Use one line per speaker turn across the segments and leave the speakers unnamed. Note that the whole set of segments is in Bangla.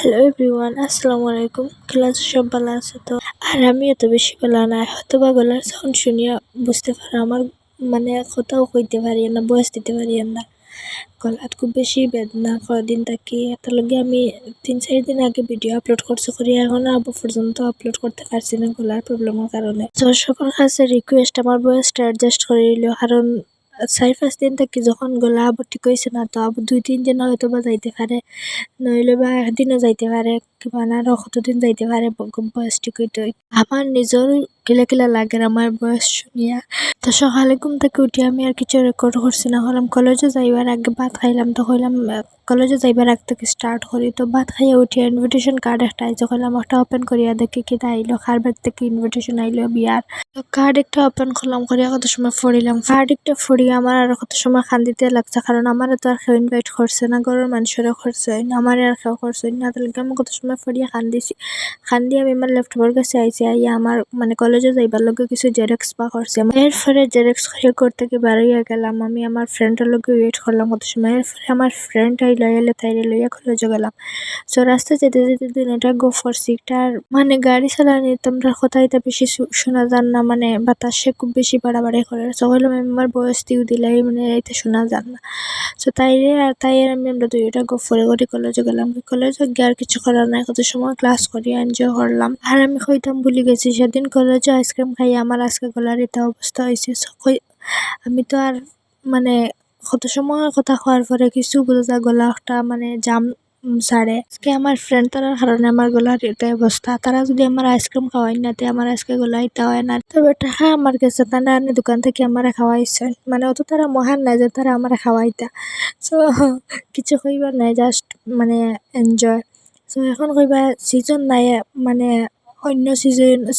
হ্যালো এভরিওয়ান, আসসালামু আলাইকুম। ক্লাস সব ভালো আছে তো? আর আমি এত বেশি ভালো না, হয়তো বা গলার সাউন্ড শুনিয়া বুঝতে পারো আমার মানে কোথাও কইতে পারি না, বয়স দিতে পারি না। গলাত খুব বেশি বেদনা কদিন থাকি, এত লগে আমি 3-4 দিন আগে ভিডিও আপলোড করছি করি, এখনো আবু পর্যন্ত আপলোড করতে পারছি না গলার প্রবলেমের কারণে। দর্শকের কাছে রিকোয়েস্ট আমার বয়সটা অ্যাডজাস্ট করে নিল, কারণ 4-5 দিন থাকি যখন গলা আবু ঠিক হয়েছে না, তো আবু 2-3 দিন হয়তো বা যাইতে পারে, নইলে বা একদিনও যাইতে পারে, কিংবা আরো কতদিন যাইতে পারে বয়স ঠিক হইতে। আমার নিজের কিলা কিলা লাগে আমার বয়স শুনিয়া। তো সকালে ঘুম থেকে উঠি আমি আর কিছু রেকর্ড করছি না, হলাম কলেজে যাইবার আগে ভাত খাইলাম, তো হইলাম কলেজে যাইবার আগ থেকে স্টার্ট করি। তো ভাত খাইয়া উঠিয়া ইনভিটেশন কার্ড একটা আইছে, হইলাম একটা ওপেন করিয়া দেখি কিটা আইলো, কার বাড়ি থেকে ইনভিটেশন আইলো বিয়ার। তো কার্ড একটা ওপেন করলাম, করিয়া কত সময় ফড়িলাম, কার্ড একটা ফড়িয়া আমার আর কত সময় খান্দিতে লাগছে, কারণ আমার তো আর কেউ ইনভাইট করছে না, ঘরের মানুষেরও করছে না, আমার আর কেউ করছে না, তাহলে আমি কত সময় ফড়িয়া খান্দিছি। খান্দি আমি আমার ল্যাপটপের কাছে আইছি, আইয়া আমার কলেজে যাইবার লগে কিছু জেরক্স বা করছে, এরপরে জেরক্স করতে থেকে বাড়িয়ে গেলাম। আমি আমার ফ্রেন্ডের লগে ওয়েট করলাম কত সময়, এরপরে আমার ফ্রেন্ড আইলো, এলে তাইরে লইয়া কলেজে গেলাম। সো রাস্তায় যেতে যেতে দিন এটা গো করছি, তার গাড়ি চালানি তোমরা কোথায় তা বেশি শোনা যান না, বাতাসে খুব বেশি বাড়াবাড়ি করে। সো হইলাম আমি আমার বয়স দিও দিলাই এতে শোনা যান না। সো তাই আমরা দুইটা গো করে কলেজে গেলাম। কলেজে গিয়ে আর কিছু করার নাই, কত সময় ক্লাস করি এনজয় করলাম। আর আমি কইতাম ভুলে গেছি, সেদিন কলেজে আইসক্রিম খাই আমার আজকে গলার এটা অবস্থা হয়েছে। আমি তো আর মানে কত সময় কথা কওয়ার পরে কিছু বোঝা যায়, গলা একটা জাম ছাড়ে। আজকে আমার ফ্রেন্ড তারার কারণে আমার গলার এটাই অবস্থা। তারা যদি আমার আইসক্রিম খাওয়াই না, তে আমার আজকে গলা ইটা হয় না। তবে টাকা আমার কাছে তারা আনি দোকান থেকে আমার খাওয়াইছে, অত তারা মহান নাই যে তারা আমার খাওয়াইতা। সো কিছু কইবার নাই, জাস্ট এনজয়। সো এখন কইবা সিজন নাই, অন্য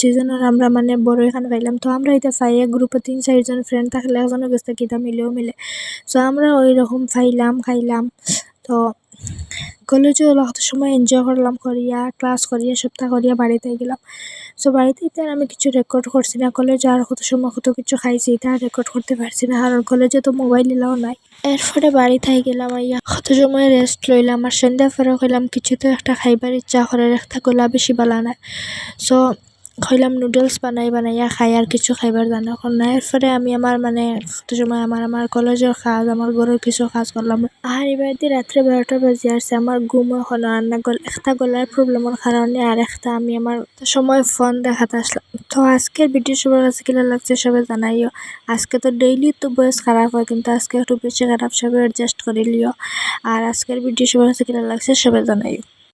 সিজনের আমরা বড় এখানে পাইলাম, তো আমরা এটা পাইয়া গ্রুপে 3-4 জন ফ্রেন্ড থাকলে একজনের কাছে কিতা মিলেও মিলে। সো আমরা ওই রকম খাইলাম। তো কলেজে কত সময় এনজয় করলাম, করিয়া ক্লাস করিয়া সপ্তাহ করিয়া বাড়িতে গেলাম। সো বাড়িতে আমি কিছু রেকর্ড করছি না, কলেজে আর কত সময় কত কিছু খাইছি এটা রেকর্ড করতে পারছি না, কারণ কলেজে তো মোবাইল এলাও নাই। এরপরে বাড়িতে গেলাম, আইয়া কত সময় রেস্ট লইলাম, আর সন্ধ্যা পরে কইলাম কিছু তো একটা খাইবার ইচ্ছা করে, একটা গোলা বেশি বালা না। সো কইলাম নুডলস বানাইয়া খাই, আর কিছু খাইবার জানা না। এরপরে আমি আমার কত সময় আমার কলেজের কাজ, আমার ঘরের কিছু কাজ করলাম। আর এবার দিয়ে রাত্রে 12টা বাজে আসছে, আমার ঘুম হলো আর না। একটা গলার প্রবলেমের কারণে, আর একটা আমি আমার সময় ফোন দেখাতে আসলাম। তো আজকের ভিডিও সবার কাছে কিনা লাগছে সবাই জানাইও। আজকে তো ডেইলি তো বয়স খারাপ হয়, কিন্তু আজকে একটু বেশি খারাপ, সবাই অ্যাডজাস্ট করে লিও। আর আজকের ভিডিও সবার কাছে কিনা লাগছে সবাই জানাইও।